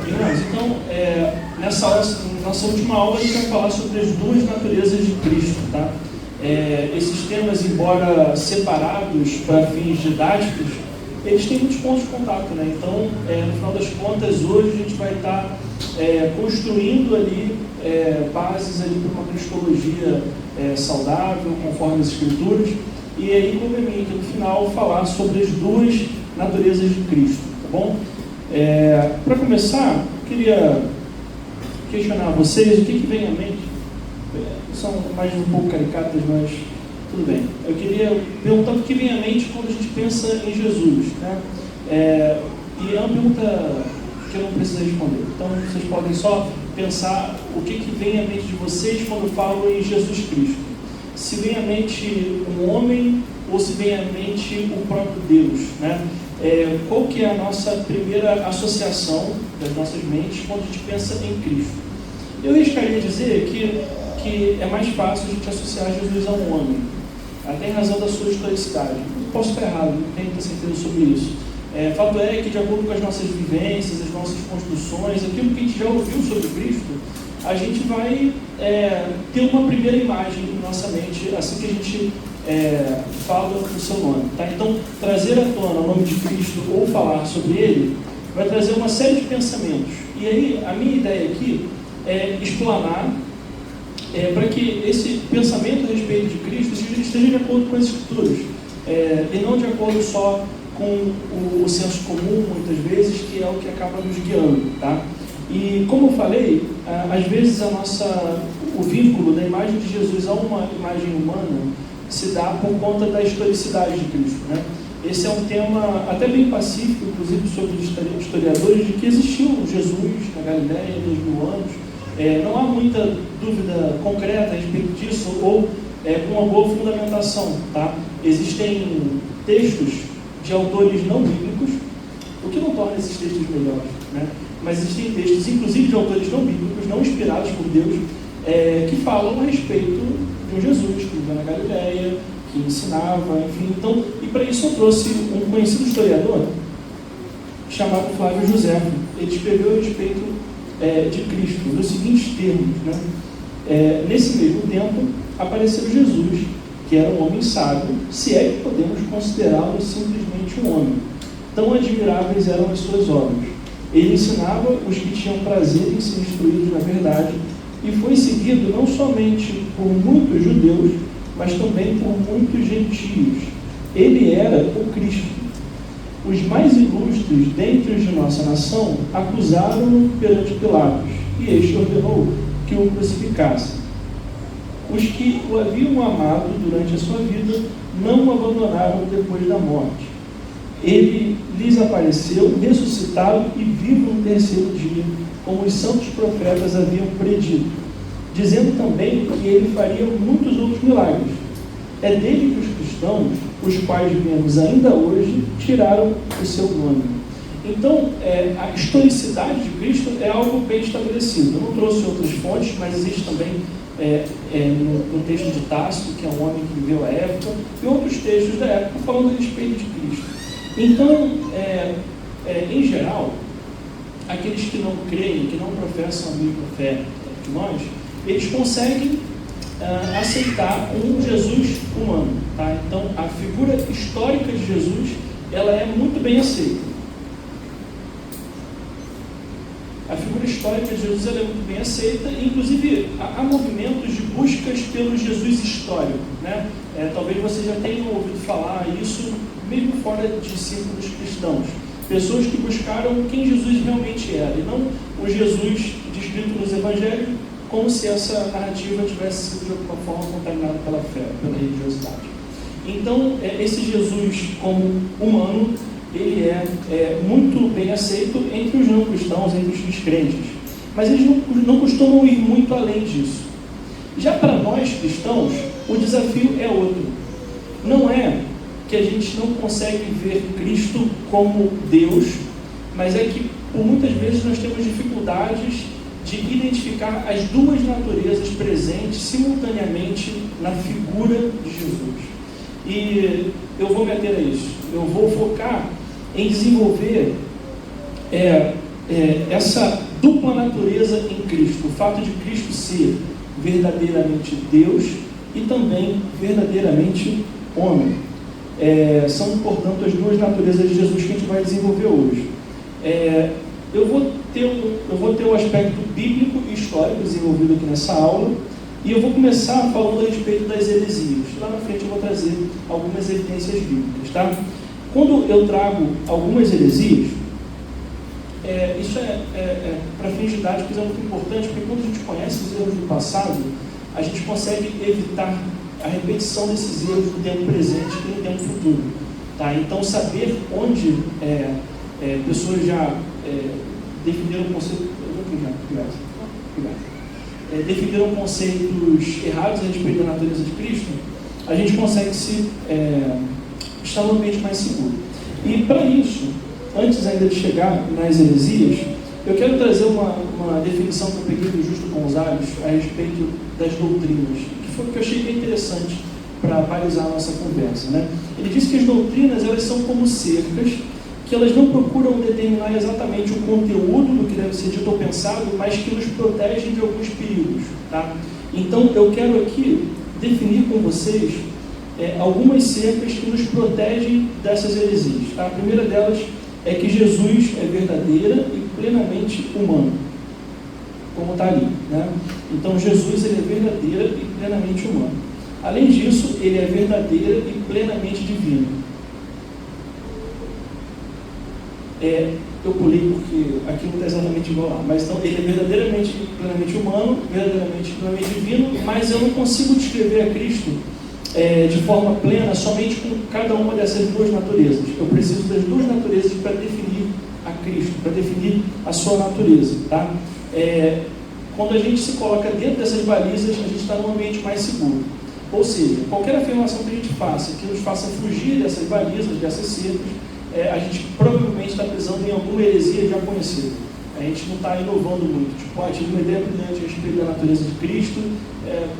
Irmãos, então, nossa última aula a gente vai falar sobre as duas naturezas de Cristo, tá? Esses temas, embora separados para fins didáticos, eles têm muitos pontos de contato, né? Então, no final das contas, hoje a gente vai estar construindo ali bases ali para uma cristologia saudável, conforme as Escrituras, e aí, como é aqui no final, falar sobre as duas naturezas de Cristo, tá bom? Para começar, eu queria questionar vocês o que vem à mente. São mais um pouco caricatas, mas tudo bem. Eu queria perguntar o que vem à mente quando a gente pensa em Jesus, né? E é uma pergunta que eu não preciso responder. Então, vocês podem só pensar o que vem à mente de vocês quando falam em Jesus Cristo. Se vem à mente um homem ou se vem à mente o próprio Deus, né? Qual que é a nossa primeira associação das nossas mentes quando a gente pensa em Cristo? Eu arriscaria dizer que é mais fácil a gente associar Jesus a um homem, até em razão da sua historicidade. Eu posso estar errado, não tenho muita certeza sobre isso. Fato é que, de acordo com as nossas vivências, as nossas construções, aquilo que a gente já ouviu sobre Cristo, a gente vai ter uma primeira imagem em nossa mente assim que a gente fala o seu nome, tá? Então, trazer à tona o nome de Cristo ou falar sobre ele vai trazer uma série de pensamentos. E aí, a minha ideia aqui é explanar para que esse pensamento a respeito de Cristo esteja de acordo com as Escrituras, e não de acordo só com o senso comum, muitas vezes, que é o que acaba nos guiando, tá? E como eu falei, às vezes o vínculo da imagem de Jesus a uma imagem humana se dá por conta da historicidade de Cristo, né? Esse é um tema até bem pacífico, inclusive sobre os historiadores, de que existiu Jesus na Galileia há 2000 anos. Não há muita dúvida concreta a respeito disso, ou com uma boa fundamentação, tá? Existem textos de autores não bíblicos, o que não torna esses textos melhores, né? Mas existem textos, inclusive de autores não bíblicos, não inspirados por Deus, que falam a respeito de um Jesus que viveu na Galileia, que ensinava, enfim. Então, e para isso eu trouxe um conhecido historiador chamado Flávio Josefo. Ele escreveu a respeito de Cristo, nos seguintes termos, né? Nesse mesmo tempo, apareceu Jesus, que era um homem sábio, se é que podemos considerá-lo simplesmente um homem. Tão admiráveis eram as suas obras. Ele ensinava os que tinham prazer em ser instruídos na verdade, e foi seguido não somente por muitos judeus, mas também por muitos gentios. Ele era o Cristo. Os mais ilustres dentre os de nossa nação acusaram-no perante Pilatos, e este ordenou que o crucificassem. Os que o haviam amado durante a sua vida não o abandonaram depois da morte. Ele lhes apareceu ressuscitado e vivo no terceiro dia, como os santos profetas haviam predito, dizendo também que ele faria muitos outros milagres. É dele que os cristãos, os quais vemos ainda hoje, tiraram o seu nome. Então, a historicidade de Cristo é algo bem estabelecido. Eu não trouxe outras fontes, mas existe também no texto de Tácito, que é um homem que viveu a época, e outros textos da época falando a respeito de Cristo. Então, em geral, aqueles que não creem, que não professam a mesma fé que nós, eles conseguem aceitar um Jesus humano, tá? Então, a figura histórica de Jesus, ela é muito bem aceita. A figura histórica de Jesus, ela é muito bem aceita, e, inclusive, há movimentos de buscas pelo Jesus histórico, né? Talvez você já tenham ouvido falar isso, mesmo fora de círculos cristãos. Pessoas que buscaram quem Jesus realmente era, e não o Jesus descrito nos evangelhos, como se essa narrativa tivesse sido de alguma forma contaminada pela fé, pela religiosidade. Então, esse Jesus como humano, ele é muito bem aceito entre os não cristãos, entre os descrentes. Mas eles não costumam ir muito além disso. Já para nós cristãos, o desafio é outro. Não é que a gente não consegue ver Cristo como Deus, mas é que por muitas vezes nós temos dificuldades de identificar as duas naturezas presentes simultaneamente na figura de Jesus. E eu vou me ater a isso. Eu vou focar em desenvolver essa dupla natureza em Cristo, o fato de Cristo ser verdadeiramente Deus e também verdadeiramente homem. São, portanto, as duas naturezas de Jesus que a gente vai desenvolver hoje. Eu vou ter o aspecto bíblico e histórico desenvolvido aqui nessa aula, e eu vou começar falando a respeito das heresias. Lá na frente eu vou trazer algumas evidências bíblicas, tá? Quando eu trago algumas heresias, isso para fins didáticos é muito importante, porque quando a gente conhece os erros do passado, a gente consegue evitar a repetição desses erros no tempo presente e no tempo futuro, tá? Então, saber onde pessoas já definiram conceitos definiram conceitos errados a respeito da natureza de Cristo, a gente consegue estar no ambiente mais seguro. E para isso, antes ainda de chegar nas heresias, eu quero trazer uma definição que eu peguei do Justo Gonzalez a respeito das doutrinas, que eu achei bem interessante para balizar a nossa conversa, né? Ele diz que as doutrinas, elas são como cercas, que elas não procuram determinar exatamente o conteúdo do que deve ser dito ou pensado, mas que nos protegem de alguns perigos, tá? Então, eu quero aqui definir com vocês algumas cercas que nos protegem dessas heresias, tá? A primeira delas é que Jesus é verdadeira e plenamente humano, como está ali, né? Então, Jesus, ele é verdadeira e plenamente humano. Além disso, ele é verdadeira e plenamente divino. Eu pulei porque aqui não está exatamente igual lá, mas então ele é verdadeiramente plenamente humano, verdadeiramente plenamente divino, mas eu não consigo descrever a Cristo de forma plena somente com cada uma dessas duas naturezas. Eu preciso das duas naturezas para definir a Cristo, para definir a sua natureza, tá? Quando a gente se coloca dentro dessas balizas, a gente está num ambiente mais seguro. Ou seja, qualquer afirmação que a gente faça, que nos faça fugir dessas balizas, dessas cercas, a gente provavelmente está pisando em alguma heresia já conhecida. A gente não está inovando muito. Tipo, tive uma ideia brilhante a respeito da natureza de Cristo.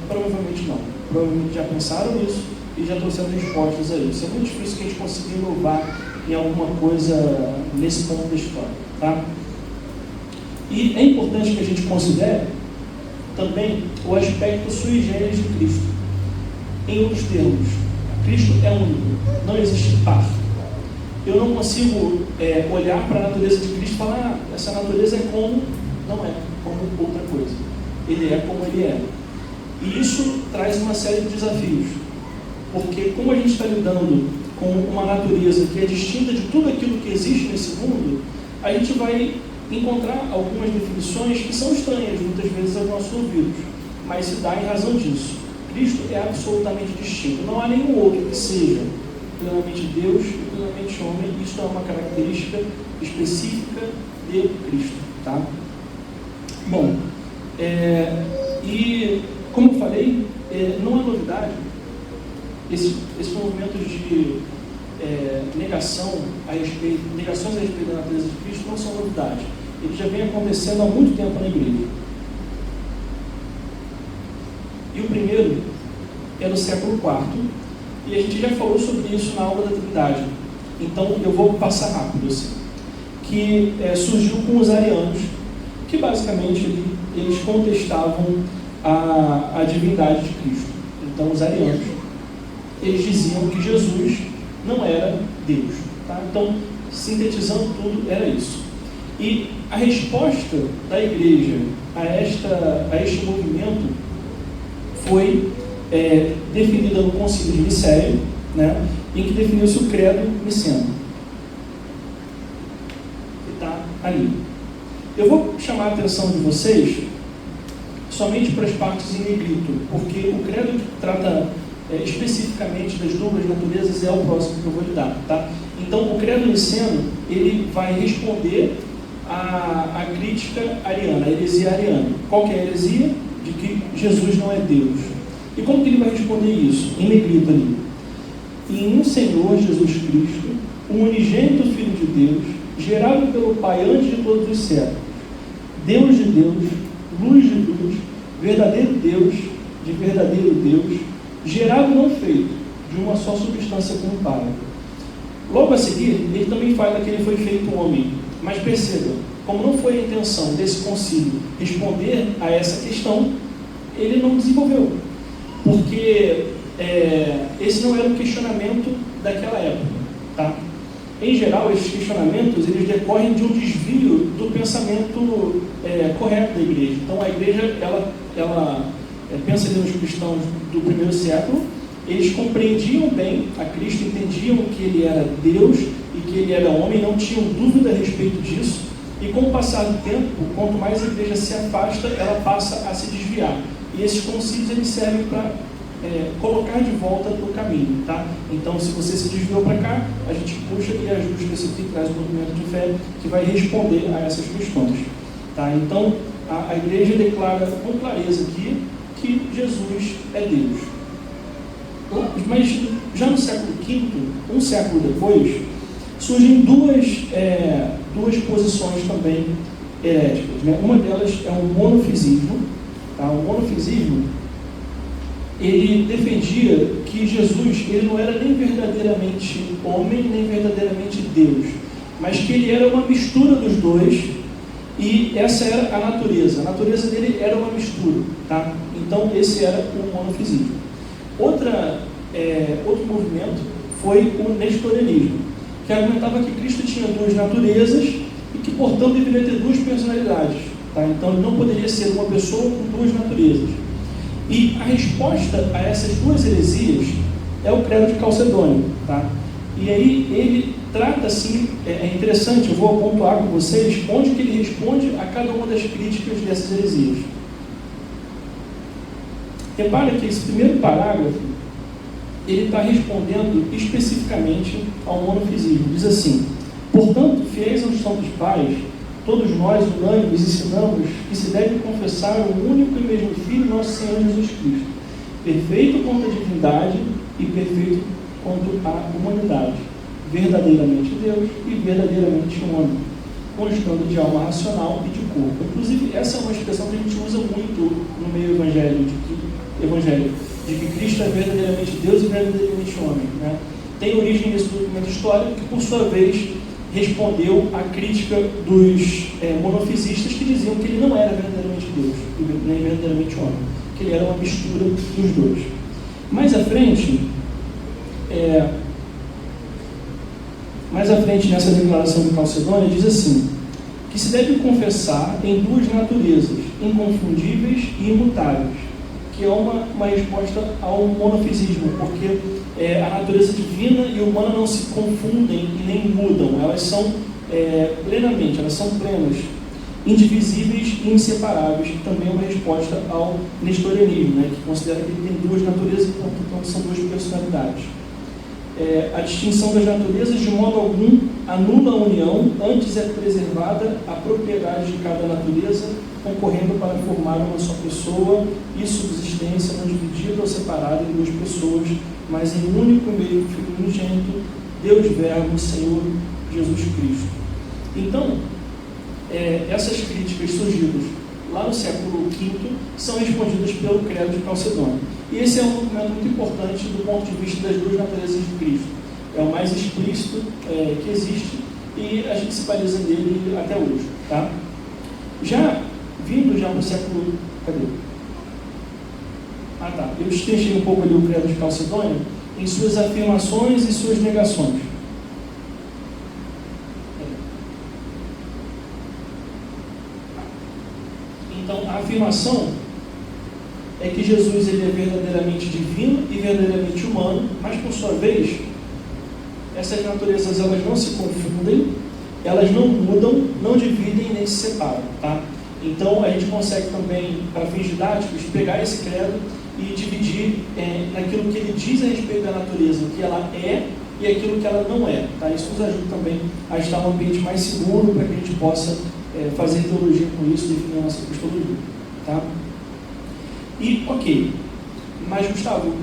Provavelmente não. Provavelmente já pensaram nisso e já trouxeram respostas a isso. É muito difícil que a gente consiga inovar em alguma coisa nesse ponto da história, tá? E é importante que a gente considere também o aspecto sui generis de Cristo. Em outros termos, Cristo é único, não existe par. Eu não consigo olhar para a natureza de Cristo e falar, essa natureza é como, não é como outra coisa. Ele é como ele é. E isso traz uma série de desafios, porque como a gente está lidando com uma natureza que é distinta de tudo aquilo que existe nesse mundo, a gente vai encontrar algumas definições que são estranhas muitas vezes aos nossos ouvidos, mas se dá em razão disso. Cristo é absolutamente distinto. Não há nenhum outro que seja plenamente Deus e plenamente homem. Isso é uma característica específica de Cristo, tá? Bom, e como eu falei, não é novidade esse movimento de negações a respeito da natureza de Cristo não são novidade. Ele já vem acontecendo há muito tempo na igreja. E o primeiro é do século IV, e a gente já falou sobre isso na aula da Trindade. Então eu vou passar rápido assim. Que surgiu com os arianos, que basicamente eles contestavam a divindade de Cristo. Então os arianos, eles diziam que Jesus não era Deus, tá? Então, sintetizando tudo, era isso. E a resposta da igreja a este movimento foi definida no Concílio de Nicéia, né, em que definiu-se o credo niceno, que está ali. Eu vou chamar a atenção de vocês somente para as partes em negrito, porque o credo que trata especificamente das duplas naturezas é o próximo que eu vou lhe dar, tá? Então, o credo niceno, ele vai responder à crítica ariana, a heresia ariana. Qual que é a heresia? De que Jesus não é Deus. E como que ele vai responder isso? Em negrito ali. Em um Senhor Jesus Cristo, o unigênito Filho de Deus, gerado pelo Pai antes de todos os séculos, Deus de Deus, luz de luz, verdadeiro Deus de verdadeiro Deus, gerado não feito, de uma só substância com o Pai. Logo a seguir, ele também fala que ele foi feito homem. Mas perceba, como não foi a intenção desse concílio responder a essa questão, ele não desenvolveu, porque esse não era o questionamento daquela época, tá? Em geral, esses questionamentos eles decorrem de um desvio do pensamento correto da igreja. Então, a igreja ela pensa nos cristãos do primeiro século, eles compreendiam bem a Cristo, entendiam que ele era Deus e que ele era homem, não tinham dúvida a respeito disso. E com o passar do tempo, quanto mais a igreja se afasta, ela passa a se desviar. E esses concílios eles servem para colocar de volta no caminho, tá? Então, se você se desviou para cá, a gente puxa e ajusta esse aqui, traz o movimento de fé que vai responder a essas questões, tá? Então, a igreja declara com clareza aqui que Jesus é Deus. Mas já no século V, um século depois, surgem duas posições também heréticas, né? Uma delas é o monofisismo, tá? O monofisismo ele defendia que Jesus ele não era nem verdadeiramente homem, nem verdadeiramente Deus, mas que ele era uma mistura dos dois, e essa era a natureza dele era uma mistura, tá? Então esse era o monofisismo. Outro movimento foi o nestorianismo, que argumentava que Cristo tinha duas naturezas e que, portanto, deveria ter duas personalidades, tá? Então ele não poderia ser uma pessoa com duas naturezas. E a resposta a essas duas heresias é o credo de Calcedônio, tá? E aí ele trata assim, é interessante, eu vou pontuar com vocês onde que ele responde a cada uma das críticas dessas heresias. Repare que esse primeiro parágrafo ele está respondendo especificamente ao monofisismo. Diz assim: portanto, fiéis aos santos pais, todos nós, unânimes, ensinamos que se deve confessar o único e mesmo Filho, nosso Senhor Jesus Cristo, perfeito quanto à divindade e perfeito quanto à humanidade, verdadeiramente Deus e verdadeiramente homem, constando de alma racional e de corpo. Inclusive, essa é uma expressão que a gente usa muito no meio evangélico, de que Cristo é verdadeiramente Deus e verdadeiramente homem, né? Tem origem nesse documento histórico que, por sua vez, respondeu à crítica dos monofisistas que diziam que ele não era verdadeiramente Deus, nem verdadeiramente homem, que ele era uma mistura dos dois. Mais à frente, nessa declaração de Calcedônia, diz assim, que se deve confessar em duas naturezas, inconfundíveis e imutáveis, que é uma resposta ao monofisismo, porque a natureza divina e humana não se confundem e nem mudam, elas são elas são plenas, indivisíveis e inseparáveis, que também é uma resposta ao nestorianismo, né, que considera que ele tem duas naturezas e, portanto, são duas personalidades. A distinção das naturezas, de modo algum, anula a união, antes é preservada a propriedade de cada natureza, concorrendo para formar uma só pessoa e subsistência não dividida ou separada em duas pessoas, mas em um único meio Filho unigênito, Deus Verbo, Senhor Jesus Cristo. Então, essas críticas surgidas lá no século V são respondidas pelo credo de Calcedônio. E esse é um documento muito importante do ponto de vista das duas naturezas de Cristo. É o mais explícito que existe e a gente se baliza nele até hoje, tá? Vindo para o século... Cadê? Eu destrinchei um pouco ali o credo de Calcedônio em suas afirmações e suas negações. Então, a afirmação é que Jesus ele é verdadeiramente divino e verdadeiramente humano, mas, por sua vez, essas naturezas elas não se confundem, elas não mudam, não dividem nem se separam, tá? Então, a gente consegue também, para fins didáticos, pegar esse credo e dividir naquilo que ele diz a respeito da natureza, o que ela é e aquilo que ela não é, tá? Isso nos ajuda também a estar num ambiente mais seguro para que a gente possa fazer teologia com isso, definir a nossa cristologia, tá? E, ok, mas, Gustavo,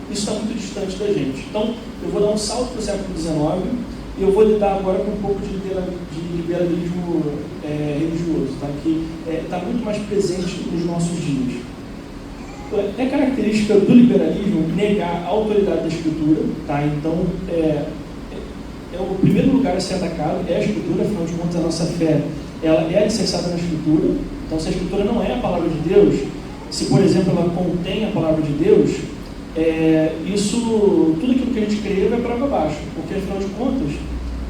isso está muito distante da gente. Então, eu vou dar um salto para o século XIX e eu vou lidar agora com um pouco de liberalismo religioso, tá? Que está muito mais presente nos nossos dias. É característica do liberalismo negar a autoridade da Escritura, tá? Então, o primeiro lugar a ser atacado é a Escritura, afinal de contas, a nossa fé ela é alicerçada na Escritura. Então, se a Escritura não é a palavra de Deus, se, por exemplo, ela contém a palavra de Deus, tudo aquilo que a gente crê vai para água abaixo, porque, afinal de contas,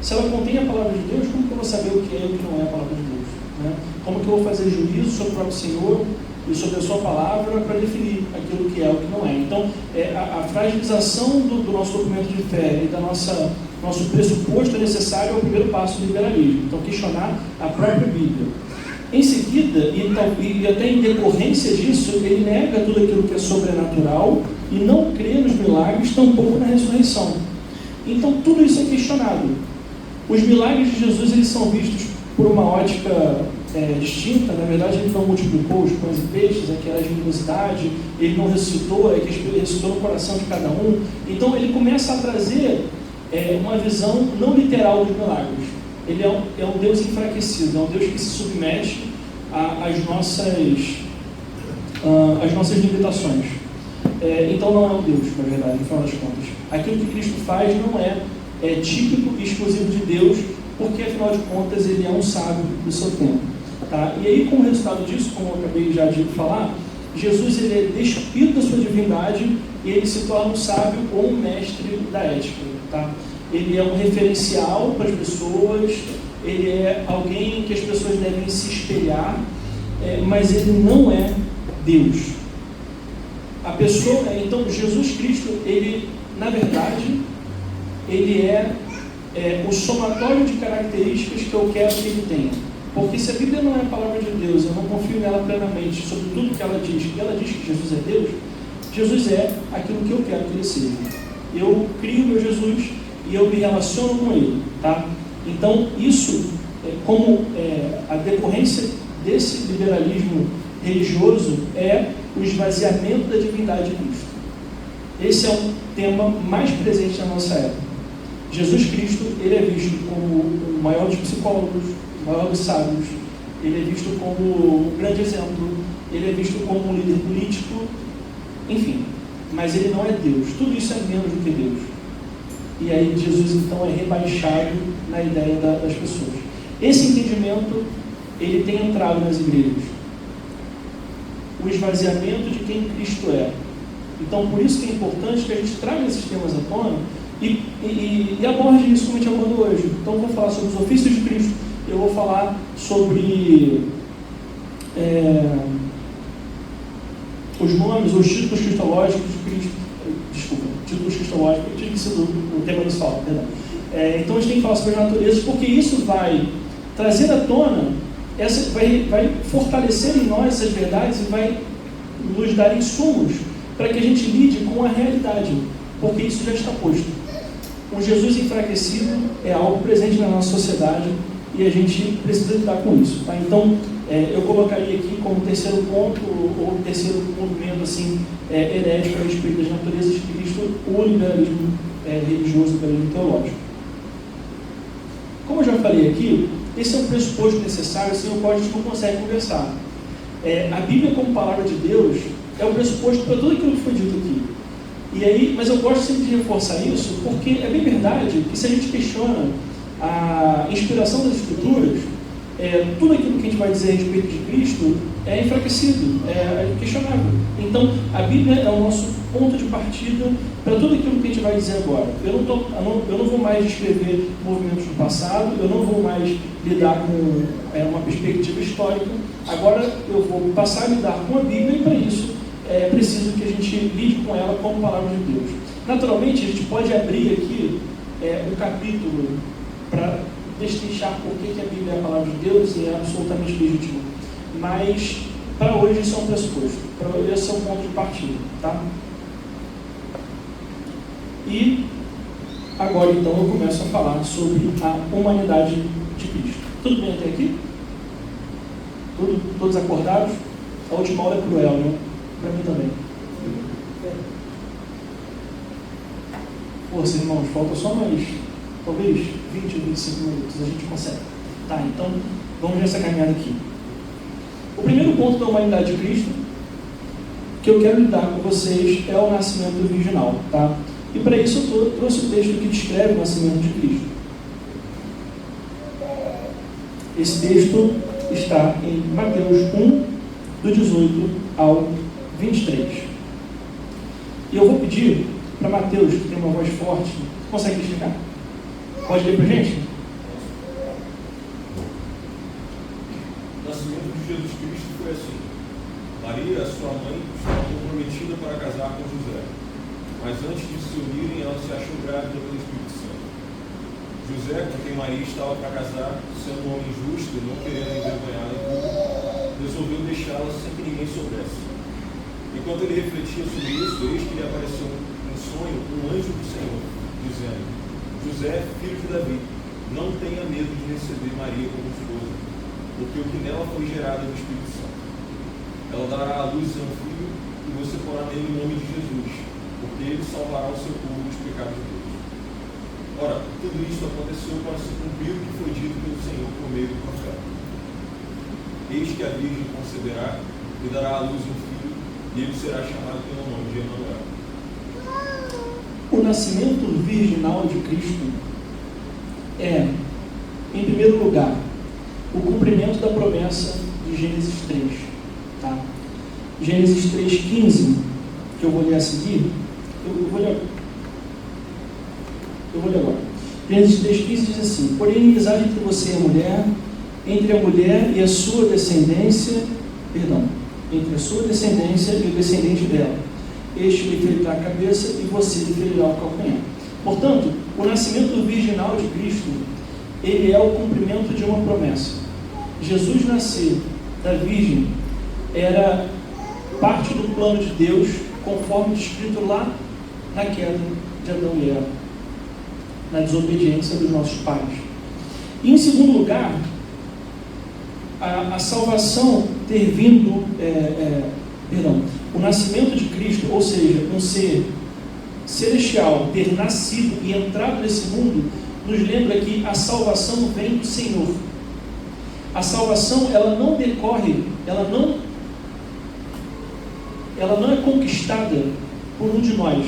se ela contém a palavra de Deus, como que eu vou saber o que é e o que não é a palavra de Deus? Né? Como que eu vou fazer juízo sobre o próprio Senhor e sobre a sua palavra para definir aquilo que é e o que não é? Então, a fragilização do nosso documento de fé e da nosso pressuposto necessário é o primeiro passo do liberalismo. Então, questionar a própria Bíblia. Em seguida, e até em decorrência disso, ele nega tudo aquilo que é sobrenatural e não crê nos milagres, tampouco na ressurreição. Então, tudo isso é questionado. Os milagres de Jesus, eles são vistos por uma ótica distinta. Na verdade, ele não multiplicou os pães e peixes, que era a generosidade, ele não ressuscitou, que ele ressuscitou no coração de cada um. Então, ele começa a trazer uma visão não literal dos milagres. Ele é um Deus enfraquecido, é um Deus que se submete às nossas limitações. Então não é um Deus, na verdade, no final das contas. Aquilo que Cristo faz não é típico e exclusivo de Deus, porque, afinal de contas, ele é um sábio do seu tempo. Tá? E aí, como resultado disso, como eu acabei já de falar, Jesus ele é despido da sua divindade e ele se torna um sábio ou um mestre da ética. Tá? Ele é um referencial para as pessoas, ele é alguém que as pessoas devem se espelhar, mas ele não é Deus. A pessoa, então, Jesus Cristo, ele, na verdade, ele é o somatório de características que eu quero que ele tenha. Porque se a Bíblia não é a palavra de Deus, eu não confio nela plenamente sobre tudo que ela diz, e ela diz que Jesus é Deus, Jesus é aquilo que eu quero que ele seja. Eu crio meu Jesus e eu me relaciono com ele. Tá? Então, isso, como a decorrência desse liberalismo religioso, é o esvaziamento da divindade de Cristo. Esse é o tema mais presente na nossa época. Jesus Cristo, ele é visto como o maior dos psicólogos, o maior dos sábios, ele é visto como um grande exemplo, ele é visto como um líder político, enfim, mas ele não é Deus. Tudo isso é menos do que Deus. E aí Jesus então é rebaixado na ideia das pessoas. Esse entendimento, ele tem entrado nas igrejas. O esvaziamento de quem Cristo é. Então, por isso que é importante que a gente traga esses temas à tona e aborde isso como a gente abordou hoje. Então, eu vou falar sobre os ofícios de Cristo, eu vou falar sobre os nomes, os títulos cristológicos de Cristo. Desculpa, títulos cristológicos, tinha que ser o tema do sol, perdão. Então, a gente tem que falar sobre as naturezas, porque isso vai trazer à tona, vai fortalecer em nós essas verdades e vai nos dar insumos para que a gente lide com a realidade, porque isso já está posto. Um Jesus enfraquecido é algo presente na nossa sociedade e a gente precisa lidar com isso. Tá? Então, eu colocaria aqui como terceiro ponto, ou terceiro movimento assim, herético a respeito das naturezas de Cristo, o liberalismo religioso, o liberalismo teológico. Como eu já falei aqui, esse é um pressuposto necessário sem o qual a gente não consegue conversar. A Bíblia, como palavra de Deus, é o pressuposto para tudo aquilo que foi dito aqui. E aí, mas eu gosto sempre de reforçar isso, porque é bem verdade que se a gente questiona a inspiração das Escrituras, tudo aquilo que a gente vai dizer a respeito de Cristo é enfraquecido, é questionável. Então, a Bíblia é o nosso ponto de partida para tudo aquilo que a gente vai dizer agora. Eu não vou mais descrever movimentos do passado, eu não vou mais lidar com uma perspectiva histórica. Agora eu vou passar a lidar com a Bíblia e, para isso, é preciso que a gente lide com ela como palavra de Deus. Naturalmente, a gente pode abrir aqui um capítulo para destrinchar por que a Bíblia é a palavra de Deus e é absolutamente legítimo. Mas, para hoje, isso é um pressuposto. Esse é um ponto de partida. Tá? E, agora, então, eu começo a falar sobre a humanidade de Cristo. Tudo bem até aqui? Todos acordados? A última hora é cruel, né? Para mim também. Força, irmãos, falta só mais, talvez, 20 ou 25 minutos, a gente consegue. Tá, então, vamos nessa caminhada aqui. O primeiro ponto da humanidade de Cristo que eu quero lidar com vocês é o nascimento virginal, tá? E para isso eu trouxe o texto que descreve o nascimento de Cristo. Esse texto está em Mateus 1, do 18 ao 23. E eu vou pedir para Mateus, que tem uma voz forte, consegue enxergar? Pode ler para a gente? O nascimento de Jesus Cristo foi assim. Maria, sua mãe, estava comprometida para casar com José. Mas antes de se unirem, ela se achou grávida pelo Espírito Santo. José, com quem Maria estava para casar, sendo um homem justo e não querendo envergonhá-la em público, resolveu deixá-la sem que ninguém soubesse. Enquanto ele refletia sobre isso, eis que lhe apareceu em sonho um anjo do Senhor, dizendo: José, filho de Davi, não tenha medo de receber Maria como esposa, porque o que nela foi gerado é do Espírito Santo. Ela dará à luz a um filho, e você porá nele o nome de Jesus, porque ele salvará o seu povo dos pecados deles. Ora, tudo isto aconteceu para se cumprir o que foi dito pelo Senhor por meio do profeta. Eis que a Virgem conceberá e dará à luz um filho, e ele será chamado pelo nome de Emanuel. O nascimento virginal de Cristo é, em primeiro lugar, o cumprimento da promessa de Gênesis 3. Tá? Gênesis 3,15, que eu vou ler a seguir, eu vou ler agora. Gênesis 3,15 diz assim: porém, inimizade entre você e a mulher, entre a mulher e a sua descendência, entre a sua descendência e o descendente dela. Este lhe ferirá a cabeça e você lhe ferirá o calcanhar. Portanto, o nascimento virginal de Cristo, ele é o cumprimento de uma promessa. Jesus nascer da Virgem era parte do plano de Deus, conforme descrito lá na queda de Adão e Eva, na desobediência dos nossos pais. E em segundo lugar, a salvação ter vindo, o nascimento de Cristo, ou seja, um ser celestial ter nascido e entrado nesse mundo, nos lembra que a salvação vem do Senhor. A salvação, ela não decorre, ela não é conquistada por um de nós.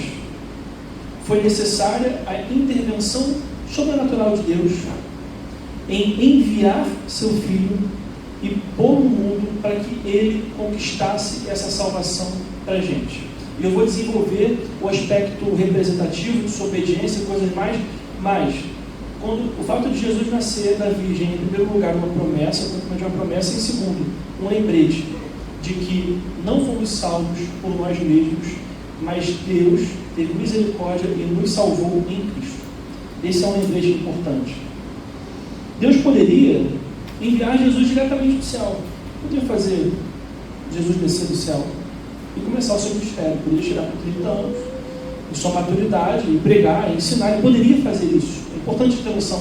Foi necessária a intervenção sobrenatural de Deus em enviar seu Filho e pôr no mundo para que ele conquistasse essa salvação para a gente. E eu vou desenvolver o aspecto representativo, de sua obediência, coisas mais, mas quando o fato de Jesus nascer da Virgem, em primeiro lugar, uma promessa, de uma promessa, em segundo, um lembrete de que não fomos salvos por nós mesmos, mas Deus teve misericórdia e nos salvou em Cristo. Esse é um lembrete importante. Deus poderia enviar Jesus diretamente do céu. Poderia fazer Jesus descer do céu e começar o seu ministério. Poderia chegar com 30 anos, em sua maturidade, e pregar, e ensinar. Ele poderia fazer isso. É importante ter noção.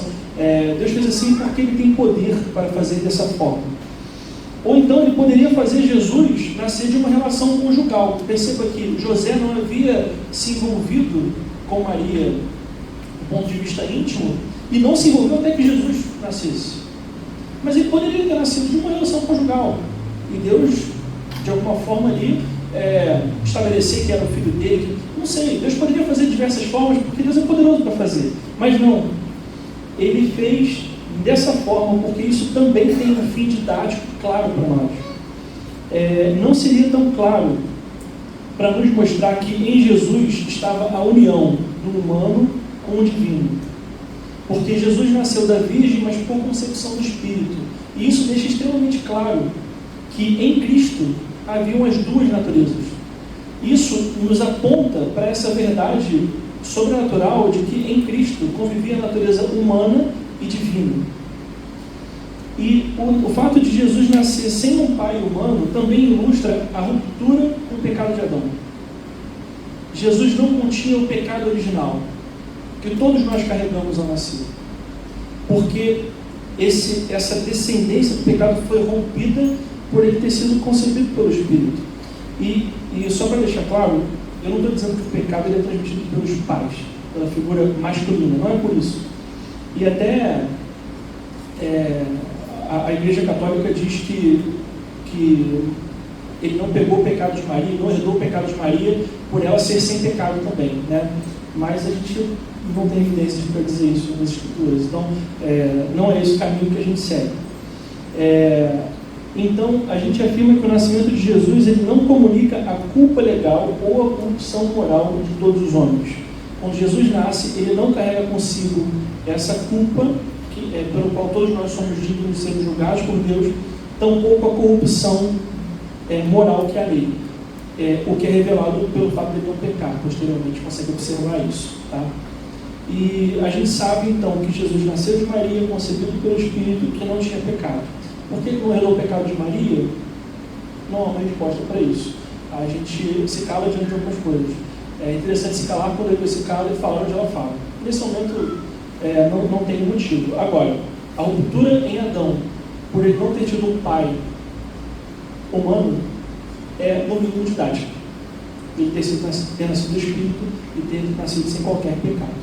Deus fez assim porque Ele tem poder para fazer dessa forma. Ou então Ele poderia fazer Jesus nascer de uma relação conjugal. Perceba que José não havia se envolvido com Maria do ponto de vista íntimo e não se envolveu até que Jesus nascesse. Mas ele poderia ter nascido de uma relação conjugal. E Deus, de alguma forma ali, estabelecer que era o filho dele. Não sei, Deus poderia fazer de diversas formas, porque Deus é poderoso para fazer. Mas não. Ele fez dessa forma, porque isso também tem um fim didático claro para nós. Não seria tão claro para nos mostrar que em Jesus estava a união do humano com o divino. Porque Jesus nasceu da Virgem, mas por concepção do Espírito. E isso deixa extremamente claro que em Cristo haviam as duas naturezas. Isso nos aponta para essa verdade sobrenatural de que em Cristo convivia a natureza humana e divina. E o fato de Jesus nascer sem um pai humano também ilustra a ruptura com o pecado de Adão. Jesus não continha o pecado original que todos nós carregamos ao nascer, porque essa descendência do pecado foi rompida por ele ter sido concebido pelo Espírito. E só para deixar claro, eu não estou dizendo que o pecado ele é transmitido pelos pais, pela figura masculina, não é por isso. E até a Igreja Católica diz que ele não pegou o pecado de Maria, não herdou o pecado de Maria por ela ser sem pecado também, né? Mas a gente não tem evidências para dizer isso nas Escrituras. Então, não é esse o caminho que a gente segue. Então, a gente afirma que o nascimento de Jesus ele não comunica a culpa legal ou a corrupção moral de todos os homens. Quando Jesus nasce, ele não carrega consigo essa culpa pelo qual todos nós somos dignos de sermos julgados por Deus, tampouco a corrupção moral que é a lei. O que é revelado pelo fato de ele não pecar. Posteriormente, consegue observar isso. Tá? E a gente sabe, então, que Jesus nasceu de Maria, concebido pelo Espírito, que não tinha pecado. Por que ele não herdou o pecado de Maria? Não há uma resposta para isso. A gente se cala diante de outras coisas. É interessante se calar quando ele se cala e falar onde ela fala. Nesse momento, não tem motivo. Agora, a ruptura em Adão, por ele não ter tido um pai humano, é no mínimo didático. Ele ter nascido do Espírito e ter nascido sem qualquer pecado.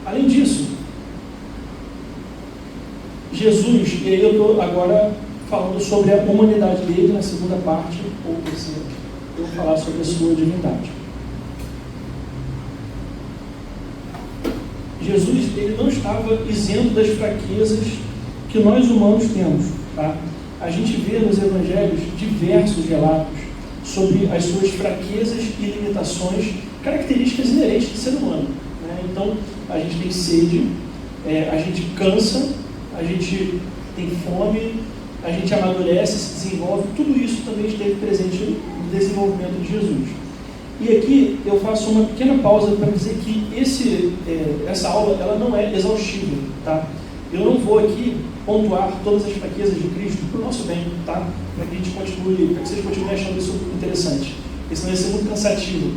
Além disso, Jesus, e aí eu estou agora falando sobre a humanidade dele na segunda parte, ou terceira, eu vou falar sobre a sua divindade. Jesus, ele não estava isento das fraquezas que nós humanos temos. Tá? A gente vê nos evangelhos diversos relatos sobre as suas fraquezas e limitações, características inerentes do ser humano. Né? Então, a gente tem sede, a gente cansa, a gente tem fome, a gente amadurece, se desenvolve, tudo isso também esteve presente no desenvolvimento de Jesus. E aqui eu faço uma pequena pausa para dizer que essa aula ela não é exaustiva. Tá? Eu não vou aqui pontuar todas as fraquezas de Cristo para o nosso bem, tá? Para que a gente continue, para que vocês continuem achando isso interessante. Porque senão ia ser muito cansativo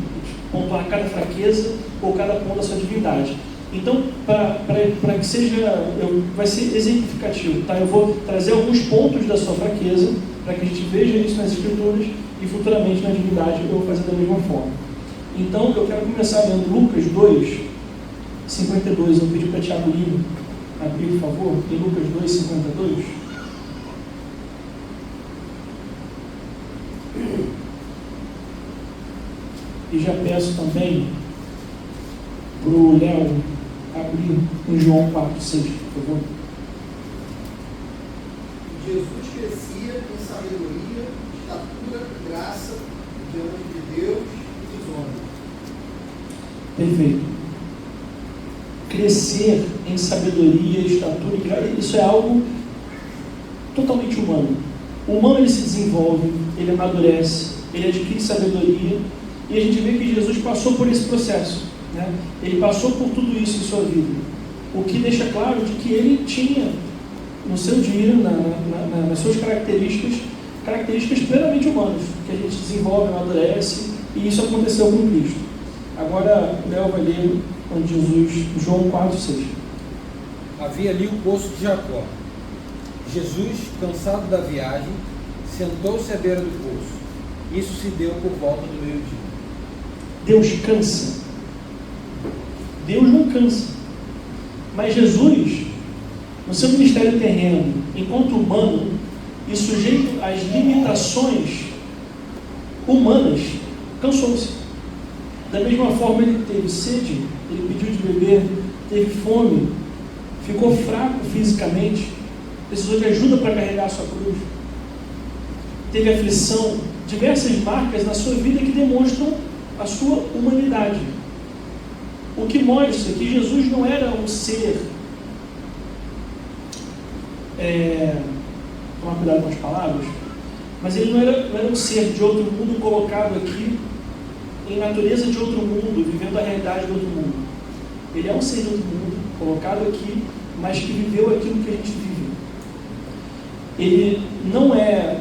pontuar cada fraqueza ou cada ponto da sua divindade. Então, para que seja, vai ser exemplificativo, tá? Eu vou trazer alguns pontos da sua fraqueza, para que a gente veja isso nas Escrituras e futuramente na divindade eu vou fazer da mesma forma. Então, eu quero começar lendo Lucas 2, 52. Eu pedi para Tiago Lima abrir, por favor, em Lucas 2, 52. E já peço também para o Léo abrir em João 4, 6, por favor. Jesus crescia em sabedoria, estatura e graça diante de Deus e dos homens. Perfeito. Crescer em sabedoria, estatura e graça, isso é algo totalmente humano. O humano ele se desenvolve, ele amadurece, ele adquire sabedoria, e a gente vê que Jesus passou por esse processo. Né? Ele passou por tudo isso em sua vida, o que deixa claro de que ele tinha no seu dia, nas suas características plenamente humanas, que a gente desenvolve, amadurece, e isso aconteceu com Cristo. Agora o Léo vai ler com Jesus, João 4, 6. Havia ali o poço de Jacó. Jesus, cansado da viagem, sentou-se à beira do poço. Isso se deu por volta do meio-dia. Deus cansa. Deus não cansa. Mas Jesus, no seu ministério terreno, enquanto humano, e sujeito às limitações humanas, cansou-se. Da mesma forma, ele teve sede, ele pediu de beber, teve fome, ficou fraco fisicamente, precisou de ajuda para carregar a sua cruz, teve aflição, diversas marcas na sua vida que demonstram a sua humanidade. O que mostra que Jesus não era um ser, tomar cuidado com as palavras, mas ele não era um ser de outro mundo colocado aqui em natureza de outro mundo, vivendo a realidade do outro mundo. Ele é um ser de outro mundo, colocado aqui, mas que viveu aquilo que a gente vive. Ele não é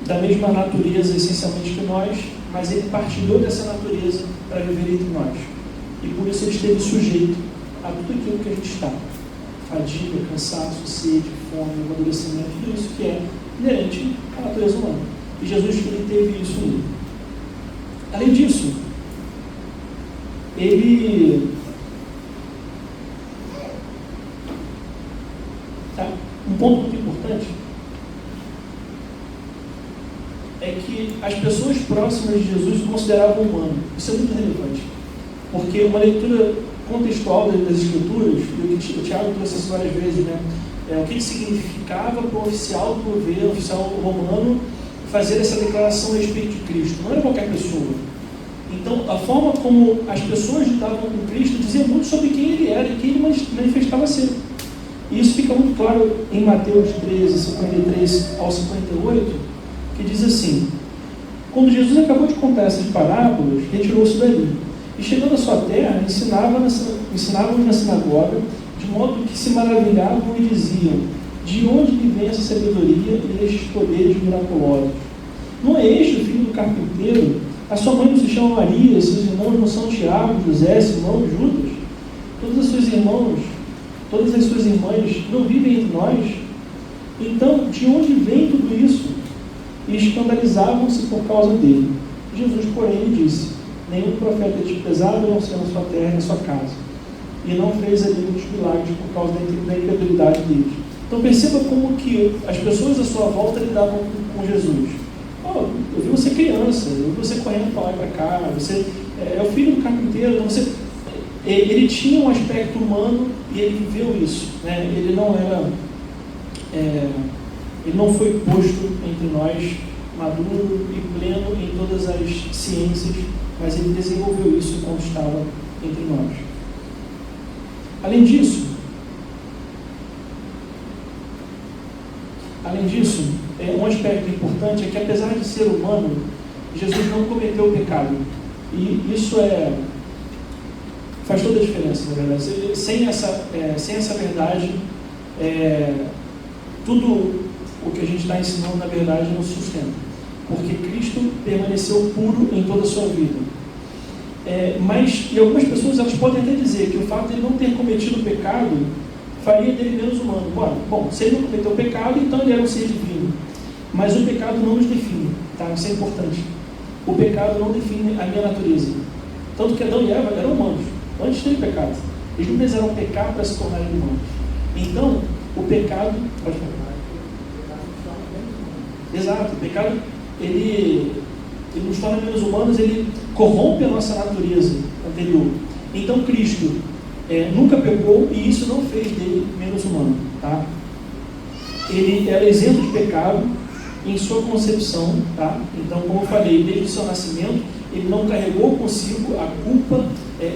da mesma natureza essencialmente que nós, mas ele partilhou dessa natureza para viver entre nós. E por isso ele esteve sujeito a tudo aquilo que a gente está. Fadiga, cansaço, sede, fome, amadurecimento, tudo isso que é inerente à natureza humana. E Jesus ele teve isso nele. Além disso, ele... Um ponto muito importante é que as pessoas próximas de Jesus o consideravam humano. Isso é muito relevante, porque uma leitura contextual das Escrituras, e o Tiago trouxe isso várias vezes, né? o que significava para o oficial do governo, o oficial romano, fazer essa declaração a respeito de Cristo. Não era qualquer pessoa. Então, a forma como as pessoas lidavam com Cristo dizia muito sobre quem ele era e quem ele manifestava ser. E isso fica muito claro em Mateus 13, 53 ao 58, que diz assim: quando Jesus acabou de contar essas parábolas, retirou-se dali. E chegando à sua terra, ensinava-os na sinagoga, de modo que se maravilhavam e diziam: de onde lhe vem essa sabedoria e estes poderes miraculosos? Não é este o filho do carpinteiro? A sua mãe não se chama Maria, seus irmãos não são Tiago, José, Simão e Judas? Todas as suas irmãs não vivem entre nós? Então, de onde vem tudo isso? E escandalizavam-se por causa dele. Jesus, porém, lhe disse: nenhum profeta é desprezado a não ser na sua terra e na sua casa. E não fez ali muitos milagres por causa da incredulidade deles. Então perceba como que as pessoas à sua volta lidavam com Jesus. Oh, eu vi você criança, eu vi você correndo para lá e para cá, você é o filho do carpinteiro. Então ele tinha um aspecto humano e ele viveu isso, né? Ele não foi posto entre nós maduro e pleno em todas as ciências, mas ele desenvolveu isso quando estava entre nós. Além disso, um aspecto importante é que, apesar de ser humano, Jesus não cometeu o pecado. E isso faz toda a diferença, na verdade. Sem essa verdade, tudo o que a gente está ensinando, na verdade, não se sustenta. Porque Cristo permaneceu puro em toda a sua vida. E algumas pessoas elas podem até dizer que o fato de ele não ter cometido o pecado faria dele menos humano. Bom, se ele não cometeu o pecado, então ele era um ser divino. Mas o pecado não nos define, tá? Isso é importante. O pecado não define a minha natureza. Tanto que Adão e Eva eram humanos, antes de terem pecado. Eles não precisaram pecar para se tornarem humanos. Então, o pecado... Pode falar. Exato, o pecado, ele nos torna menos humanos, ele corrompe a nossa natureza anterior. Então, Cristo nunca pecou e isso não fez dele menos humano, tá? Ele era isento de pecado em sua concepção, tá? Então, como eu falei, desde o seu nascimento, ele não carregou consigo a culpa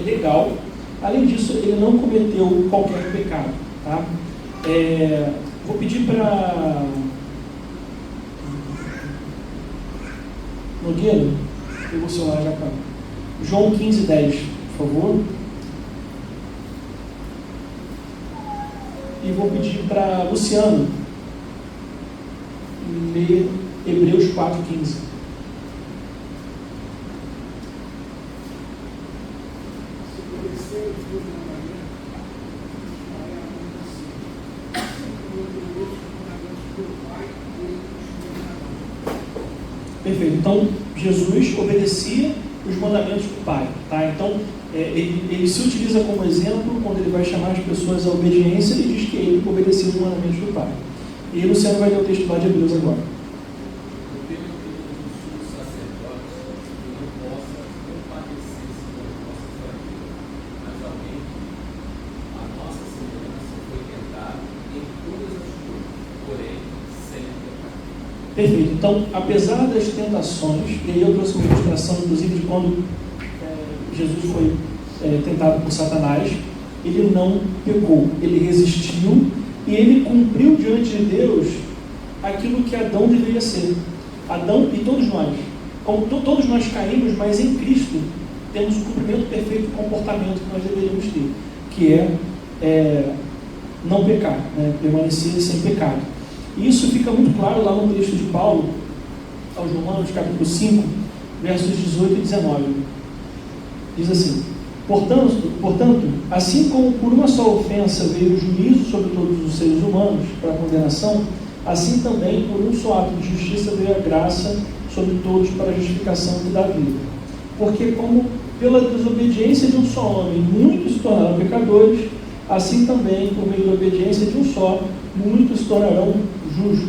legal. Além disso, ele não cometeu qualquer pecado, tá? Vou pedir para Nogueira, pegou o celular já para João 15:10, por favor. E vou pedir para Luciano ler Hebreus 4:15. Perfeito. Então, Jesus obedecia os mandamentos do Pai, tá? Então, ele se utiliza como exemplo quando ele vai chamar as pessoas à obediência e diz que ele obedecia os mandamentos do Pai. E Luciano vai ler o texto lá de Hebreus agora. Perfeito. Então, apesar das tentações, e aí eu trouxe uma ilustração, inclusive, de quando Jesus foi tentado por Satanás, ele não pecou, ele resistiu e ele cumpriu diante de Deus aquilo que Adão deveria ser. Adão e todos nós, como todos nós caímos, mas em Cristo temos o cumprimento perfeito do comportamento que nós deveríamos ter, que é não pecar, né? Permanecer sem pecado. E isso fica muito claro lá no texto de Paulo, aos Romanos, capítulo 5, versos 18 e 19. Diz assim: Portanto, assim como por uma só ofensa veio o juízo sobre todos os seres humanos para a condenação, assim também por um só ato de justiça veio a graça sobre todos para a justificação que dá vida. Porque como pela desobediência de um só homem muitos se tornaram pecadores, assim também por meio da obediência de um só, muitos se tornarão justos.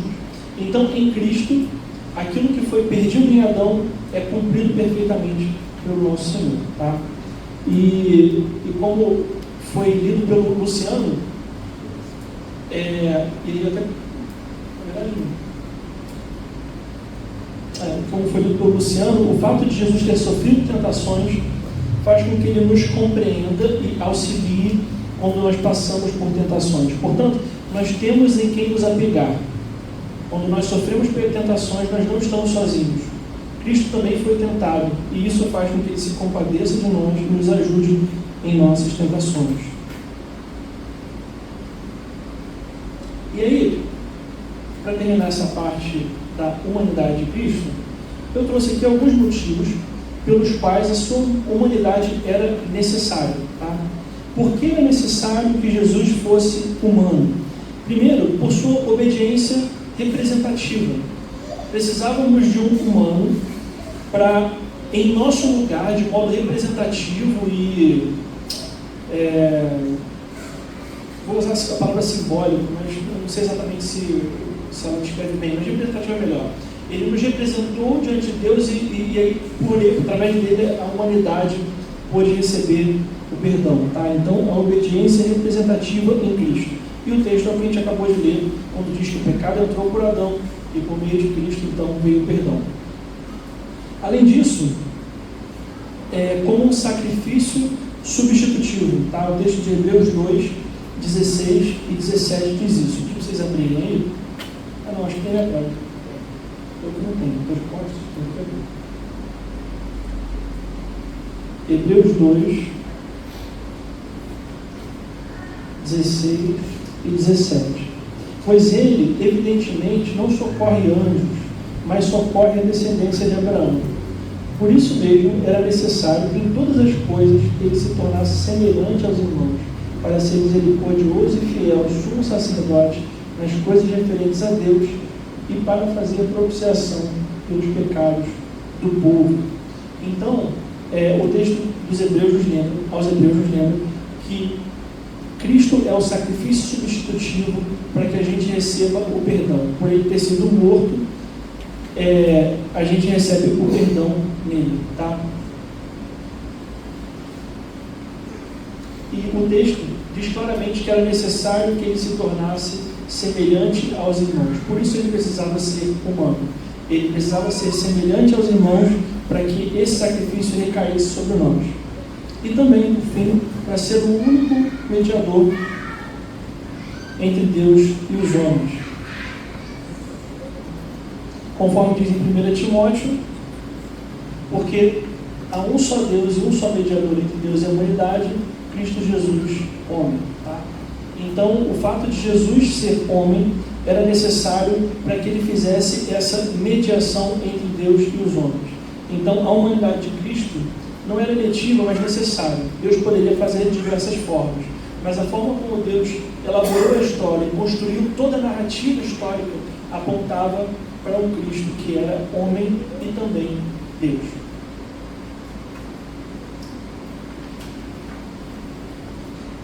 Então, em Cristo, aquilo que foi perdido em Adão é cumprido perfeitamente pelo nosso Senhor, tá? E como foi lido pelo Luciano, ele até, na verdade, como foi dito por Luciano, o fato de Jesus ter sofrido tentações faz com que ele nos compreenda e auxilie quando nós passamos por tentações. Portanto, nós temos em quem nos apegar. Quando nós sofremos por tentações, nós não estamos sozinhos. Cristo também foi tentado, e isso faz com que ele se compadeça de nós e nos ajude em nossas tentações. E aí, para terminar essa parte da humanidade de Cristo, eu trouxe aqui alguns motivos pelos quais a sua humanidade era necessária. Tá? Por que era necessário que Jesus fosse humano? Primeiro, por sua obediência representativa. Precisávamos de um humano para, em nosso lugar, de modo representativo e vou usar a palavra simbólico, mas não sei exatamente se ela descreve bem, mas representativo é melhor. Ele nos representou diante de Deus e aí, através dele, a humanidade pôde receber o perdão. Tá? Então, a obediência representativa em Cristo. E o texto que a gente acabou de ler, quando diz que o pecado entrou por Adão e por meio de Cristo, então, veio o perdão. Além disso, como um sacrifício substitutivo. Tá? O texto de Hebreus 2, 16 e 17 diz isso. Deixa vocês abrirem aí. Não, acho que tem agora. Eu não tenho, depois posso. Hebreus 2, 16 e 17. Pois ele, evidentemente, não socorre anjos, mas socorre a descendência de Abraão. Por isso mesmo, era necessário que em todas as coisas ele se tornasse semelhante aos irmãos, para ser misericordioso e fiel, sumo sacerdote nas coisas referentes a Deus e para fazer propiciação pelos pecados do povo. Então, o texto aos Hebreus nos lembra que Cristo é o sacrifício substitutivo para que a gente receba o perdão. Por ele ter sido morto, a gente recebe o perdão nele. Tá? E o texto diz claramente que era necessário que ele se tornasse semelhante aos irmãos. Por isso ele precisava ser humano. Ele precisava ser semelhante aos irmãos para que esse sacrifício recaísse sobre nós. E também, no fim, para ser o único mediador entre Deus e os homens. Conforme diz em 1 Timóteo, porque há um só Deus e um só mediador entre Deus e a humanidade, Cristo Jesus, homem. Tá? Então, o fato de Jesus ser homem era necessário para que ele fizesse essa mediação entre Deus e os homens. Então, a humanidade de Cristo não era eletiva, mas necessária. Deus poderia fazer de diversas formas, mas a forma como Deus elaborou a história e construiu toda a narrativa histórica apontava para um Cristo que era homem e também Deus.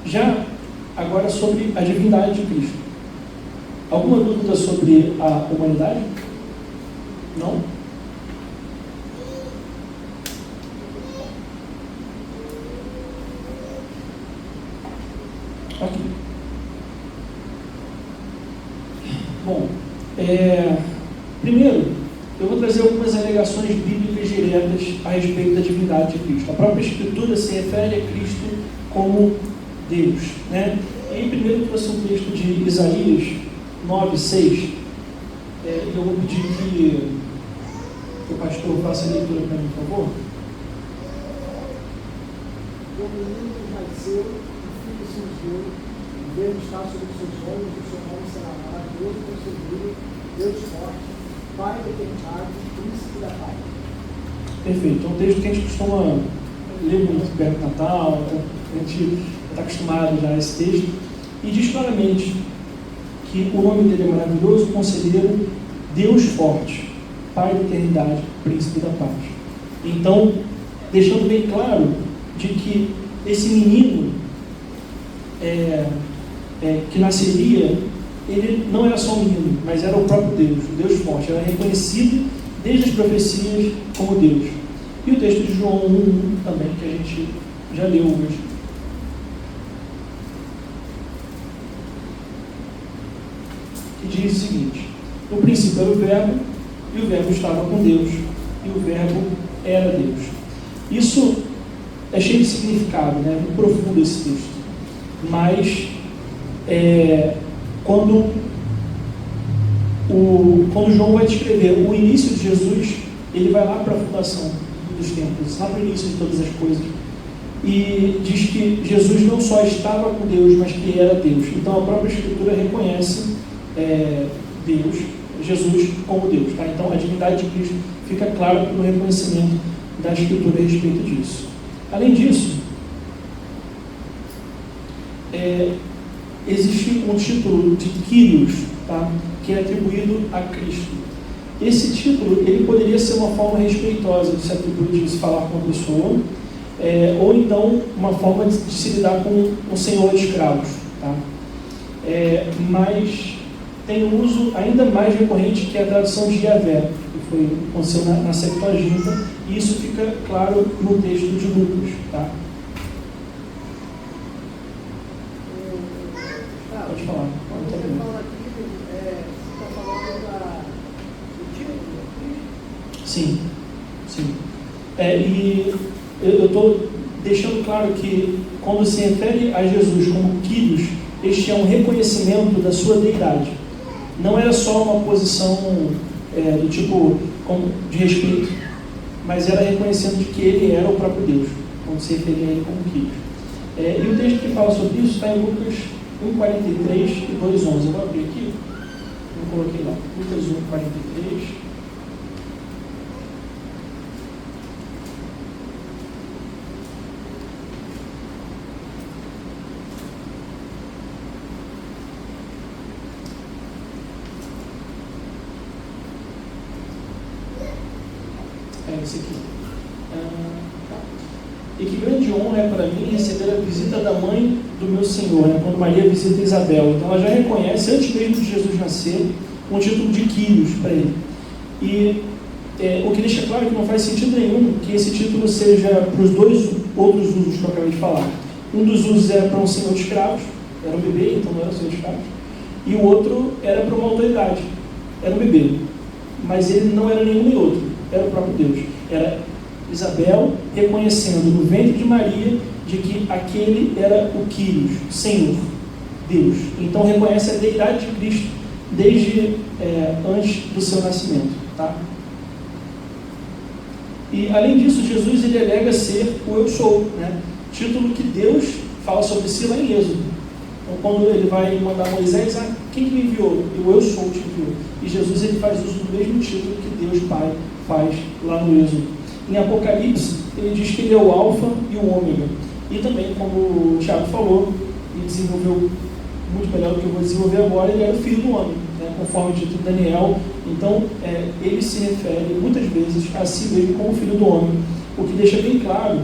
Já agora sobre a divindade de Cristo. Alguma dúvida sobre a humanidade? Não? Ok. Bom, primeiro, eu vou trazer algumas alegações bíblicas diretas a respeito da divindade de Cristo. A própria Escritura se refere a Cristo como Deus. Né? E primeiro eu trouxe um texto de Isaías 9:6. Eu vou pedir que o pastor faça a leitura para mim, por favor. O menino nasceu, o filho se ungiu, o governo está sobre os seus ombros, o seu nome será maravilhoso, conselheiro, Deus forte, Pai da eternidade, príncipe da paz. Perfeito. É um texto que a gente costuma ler muito perto do Natal, a gente está acostumado já a esse texto, e diz claramente que o nome dele é maravilhoso, conselheiro, Deus forte, Pai da eternidade, príncipe da paz. Então, deixando bem claro de que esse menino que nasceria, ele não era só um menino, mas era o próprio Deus, o Deus forte, era reconhecido desde as profecias como Deus. E o texto de João 1:1 também, que a gente já leu hoje. que diz o seguinte: no princípio era o Verbo, e o Verbo estava com Deus, e o Verbo era Deus. Isso é cheio de significado, né? Muito profundo esse texto. Mas quando João vai descrever o início de Jesus, ele vai lá para a fundação dos tempos, lá para o início de todas as coisas, e diz que Jesus não só estava com Deus, mas que era Deus. Então a própria Escritura reconhece Jesus como Deus. Tá? Então a divindade de Cristo fica clara pelo reconhecimento da Escritura a respeito disso. Além disso, existe um título de Kyrios, tá? Que é atribuído a Cristo. Esse título ele poderia ser uma forma respeitosa de se atribuir, de se falar com a pessoa, ou então uma forma de se lidar com um senhor de escravos. Tá? Mas tem um uso ainda mais recorrente, que é a tradução de Yahvé, que aconteceu na Septuaginta, e isso fica claro no texto de Lucas. Tá? Pode falar. Quando você fala aqui, você está falando do título? Sim, sim. E eu estou deixando claro que quando se refere a Jesus como Kyrios, este é um reconhecimento da sua deidade. Não era só uma posição do tipo de respeito, mas era reconhecendo de que ele era o próprio Deus, quando se referia a ele como Kyrios. E o texto que fala sobre isso está em Lucas 1,43 e 2,11. Eu vou abrir aqui, eu coloquei lá, Lucas 1,43. Esse aqui. E que grande honra é para mim receber a visita da mãe do meu Senhor, né? Quando Maria visita Isabel. Então ela já reconhece, antes mesmo de Jesus nascer, um título de Kyrios para ele. E o que deixa claro que não faz sentido nenhum que esse título seja para os dois outros usos que eu acabei de falar. Um dos usos era para um senhor de escravos, era um bebê, então não era um senhor de escravos, e o outro era para uma autoridade, era um bebê, mas ele não era nenhum nem outro, era o próprio Deus. Era Isabel reconhecendo no ventre de Maria de que aquele era o Kyrios, Senhor, Deus. Então reconhece a deidade de Cristo desde antes do seu nascimento. Tá? E além disso, Jesus ele alega ser o Eu Sou, né? Título que Deus fala sobre si lá em Êxodo. Então quando ele vai mandar Moisés, quem que me enviou? Eu sou te enviou. E Jesus ele faz uso do mesmo título que Deus Pai faz lá no Êxodo. Em Apocalipse, ele diz que ele é o Alfa e o Ômega. E também, como o Thiago falou, e desenvolveu muito melhor do que eu vou desenvolver agora, ele era o Filho do Homem, né, conforme dito em Daniel. Então, ele se refere muitas vezes a si mesmo como Filho do Homem, o que deixa bem claro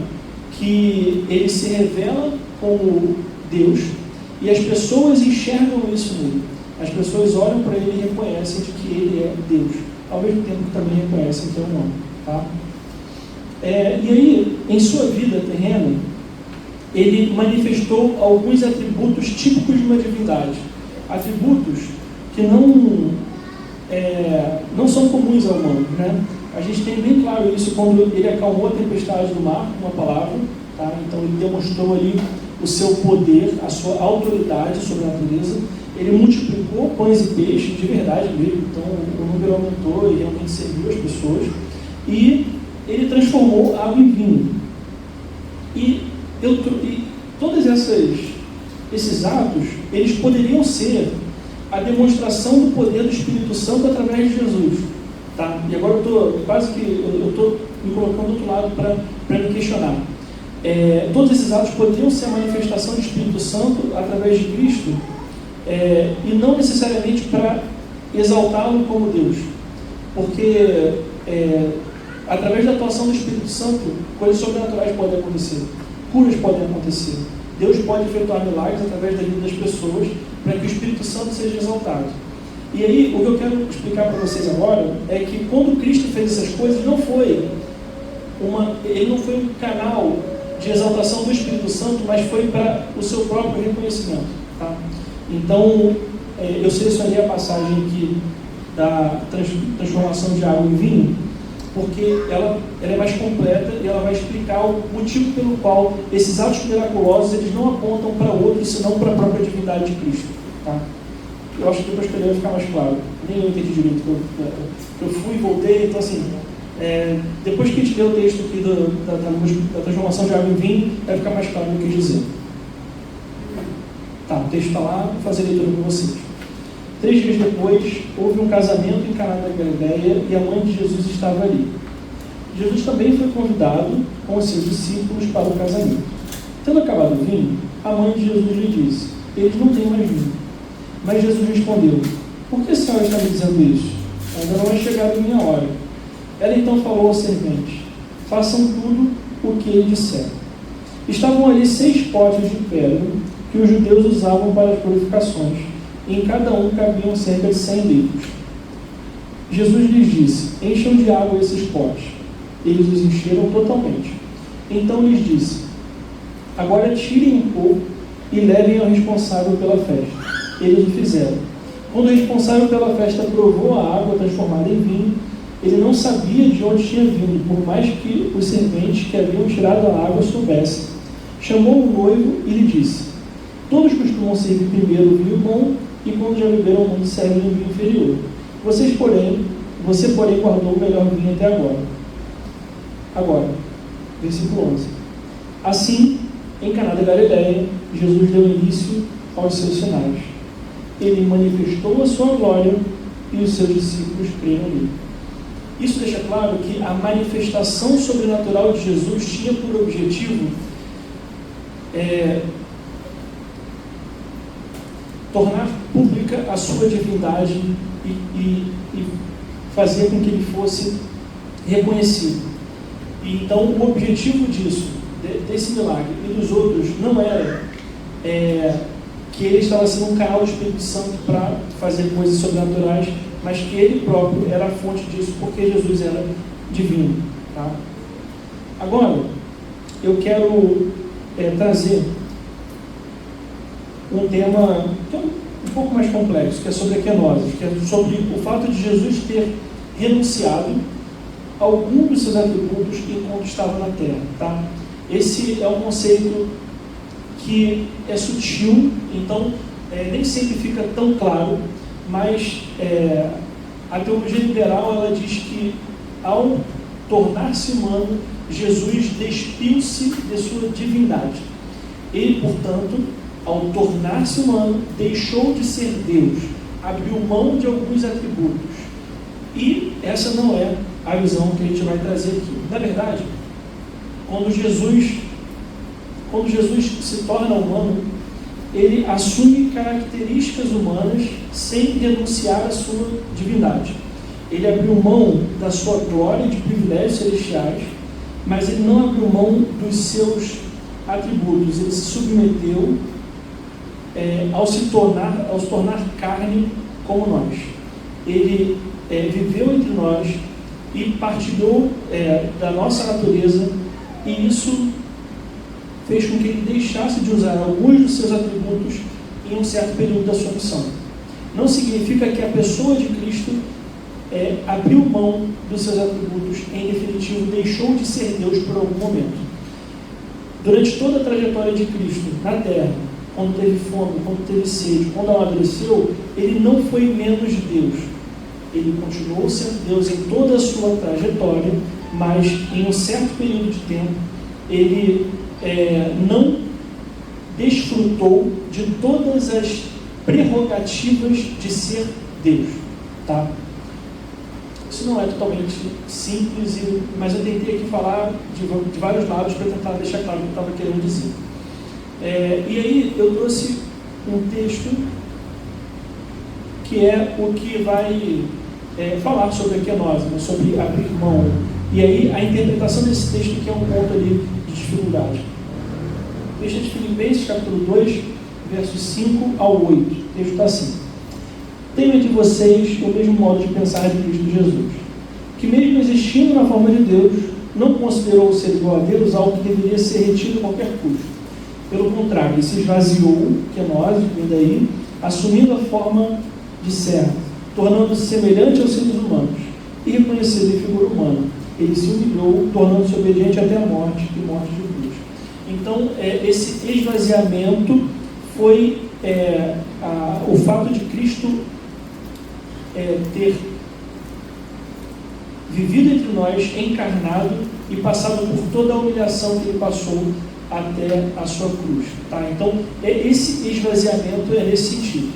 que ele se revela como Deus e as pessoas enxergam isso nele. As pessoas olham para ele e reconhecem de que ele é Deus, ao mesmo tempo que também reconhecem que é um homem. Tá? E aí, em sua vida terrena, ele manifestou alguns atributos típicos de uma divindade. Atributos que não são comuns ao humano. Né? A gente tem bem claro isso quando ele acalmou a tempestade do mar, com uma palavra. Tá? Então ele demonstrou ali o seu poder, a sua autoridade sobre a natureza. Ele multiplicou pães e peixes de verdade mesmo. Então o número aumentou e realmente serviu as pessoas. E ele transformou água em vinho. E todos esses atos, eles poderiam ser a demonstração do poder do Espírito Santo através de Jesus. Tá? E agora eu estou me colocando do outro lado para me questionar. Todos esses atos poderiam ser a manifestação do Espírito Santo através de Cristo, e não necessariamente para exaltá-lo como Deus. Porque através da atuação do Espírito Santo, coisas sobrenaturais podem acontecer, curas podem acontecer, Deus pode efetuar milagres através da vida das pessoas para que o Espírito Santo seja exaltado. E aí, o que eu quero explicar para vocês agora é que quando Cristo fez essas coisas, ele não foi um canal de exaltação do Espírito Santo, mas foi para o seu próprio reconhecimento. Tá? Então, eu selecionei a passagem aqui da transformação de água em vinho, porque ela é mais completa e ela vai explicar o motivo pelo qual esses atos miraculosos eles não apontam para outros, senão para a própria divindade de Cristo. Tá? Eu acho que depois que ele vai ficar mais claro. Nem eu entendi direito, eu fui e voltei, então assim, depois que a gente lê o texto aqui da transformação de água em vinho, vai ficar mais claro o que eu quis dizer. Tá, o texto está lá, vou fazer a leitura com vocês. 3 dias depois, houve um casamento em Caná da Galileia e a mãe de Jesus estava ali. Jesus também foi convidado com os seus discípulos para o casamento. Tendo acabado o vinho, a mãe de Jesus lhe disse: eles não têm mais vinho. Mas Jesus respondeu: por que a senhora está me dizendo isso? Ainda não é chegada a minha hora. Ela então falou aos serventes: façam tudo o que ele disser. Estavam ali 6 potes de pedra que os judeus usavam para as purificações, e em cada um cabiam cerca de 100 litros. Jesus lhes disse: encham de água esses potes. Eles os encheram totalmente. Então lhes disse: agora tirem um pouco e levem ao responsável pela festa. Eles o fizeram. Quando o responsável pela festa provou a água transformada em vinho, ele não sabia de onde tinha vindo, por mais que os serventes que haviam tirado a água soubessem. Chamou o noivo e lhe disse: todos costumam servir primeiro o vinho bom, e quando já beberam muito, servem o vinho inferior. Você, porém, guardou o melhor vinho até agora. Agora, versículo 11. Assim, em Caná da Galileia, Jesus deu início aos seus sinais. Ele manifestou a sua glória e os seus discípulos creram nele. Isso deixa claro que a manifestação sobrenatural de Jesus tinha por objetivo tornar pública a sua divindade e fazer com que ele fosse reconhecido. E então o objetivo disso, desse milagre e dos outros, não era que ele estava sendo um canal do Espírito Santo para fazer coisas sobrenaturais, mas que ele próprio era a fonte disso, porque Jesus era divino. Tá? Agora, eu quero trazer um tema que é um pouco mais complexo, que é sobre a kenosis, que é sobre o fato de Jesus ter renunciado a algum dos seus atributos enquanto estava na terra. Tá? Esse é um conceito que é sutil, então nem sempre fica tão claro, mas a teologia liberal ela diz que ao tornar-se humano, Jesus despiu-se de sua divindade. Ele, portanto, ao tornar-se humano, deixou de ser Deus, abriu mão de alguns atributos. E essa não é a visão que a gente vai trazer aqui. Na verdade, quando Jesus se torna humano, ele assume características humanas sem renunciar à sua divindade. Ele abriu mão da sua glória de privilégios celestiais, mas ele não abriu mão dos seus atributos. Ele se submeteu ao se tornar carne como nós. Ele viveu entre nós e partilhou da nossa natureza, e isso fez com que ele deixasse de usar alguns dos seus atributos em um certo período da sua missão. Não significa que a pessoa de Cristo abriu mão dos seus atributos, em definitivo, deixou de ser Deus por algum momento. Durante toda a trajetória de Cristo na Terra, quando teve fome, quando teve sede, quando amadureceu, ele não foi menos Deus. Ele continuou sendo Deus em toda a sua trajetória, mas em um certo período de tempo, ele não desfrutou de todas as prerrogativas de ser Deus. Tá? Isso não é totalmente simples, mas eu tentei aqui falar de vários lados para tentar deixar claro o que eu estava querendo dizer. E aí eu trouxe um texto que é o que vai falar sobre a kenosis, né, sobre abrir mão. E aí a interpretação desse texto que é um ponto ali de dificuldade. O texto de Filipenses, capítulo 2, versos 5 ao 8. O texto está assim: tenho entre vocês o mesmo modo de pensar de Cristo Jesus, que mesmo existindo na forma de Deus, não considerou ser igual a Deus algo que deveria ser retido a qualquer custo. Pelo contrário, ele se esvaziou, kenosis, vem daí, assumindo a forma de servo, tornando-se semelhante aos seres humanos, e reconhecido em figura humana. Ele se humilhou, tornando-se obediente até a morte, e morte de cruz. Então, esse esvaziamento foi o fato de Cristo ter vivido entre nós, encarnado e passado por toda a humilhação que ele passou até a sua cruz. Tá? Então, esse esvaziamento é nesse sentido.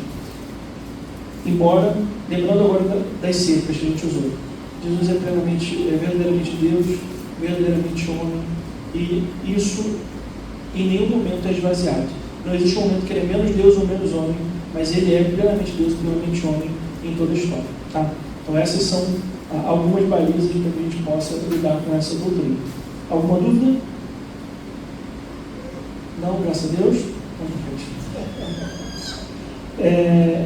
Embora, lembrando agora das cercas que a gente usou, Jesus é verdadeiramente Deus, verdadeiramente homem, e isso em nenhum momento é esvaziado. Não existe um momento que ele é menos Deus ou menos homem, mas ele é plenamente Deus, plenamente homem em toda a história. Tá? Então essas são algumas balizas para que a gente possa lidar com essa doutrina. Alguma dúvida? Não, graças a Deus?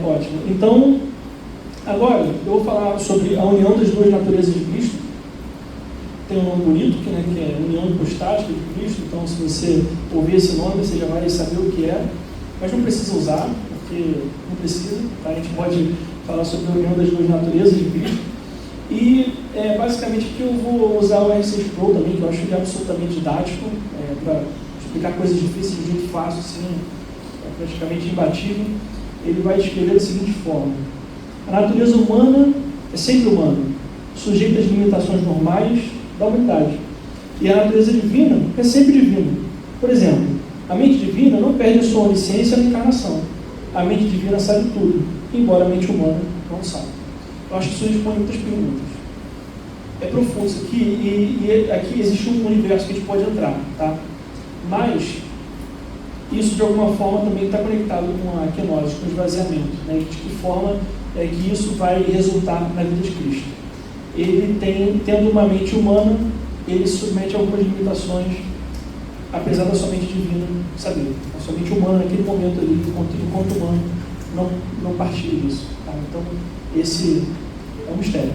Ótimo. Então, agora eu vou falar sobre a união das duas naturezas de Cristo. Tem um nome bonito, que é União Hipostática de Cristo. Então, se você ouvir esse nome, você já vai saber o que é. Mas não precisa usar, porque não precisa. Tá? A gente pode falar sobre a união das duas naturezas de Cristo. E, basicamente, aqui eu vou usar o R6 Pro também, que eu acho que é absolutamente didático, para explicar coisas difíceis de jeito fácil, assim, praticamente imbatível. Ele vai descrever da seguinte forma: a natureza humana é sempre humana, sujeita às limitações normais da humanidade. E a natureza divina é sempre divina. Por exemplo, a mente divina não perde a sua onisciência na encarnação. A mente divina sabe tudo, embora a mente humana não saiba. Eu acho que isso responde muitas perguntas. É profundo isso aqui, e aqui existe um universo que a gente pode entrar, tá? Mas isso de alguma forma também está conectado com a kenosis, com o esvaziamento, né? De que forma que isso vai resultar na vida de Cristo. Ele tendo uma mente humana, ele se submete a algumas limitações, apesar da sua mente divina saber. A sua mente humana, naquele momento ali, enquanto humano, não partilha disso. Tá? Então, esse é um mistério.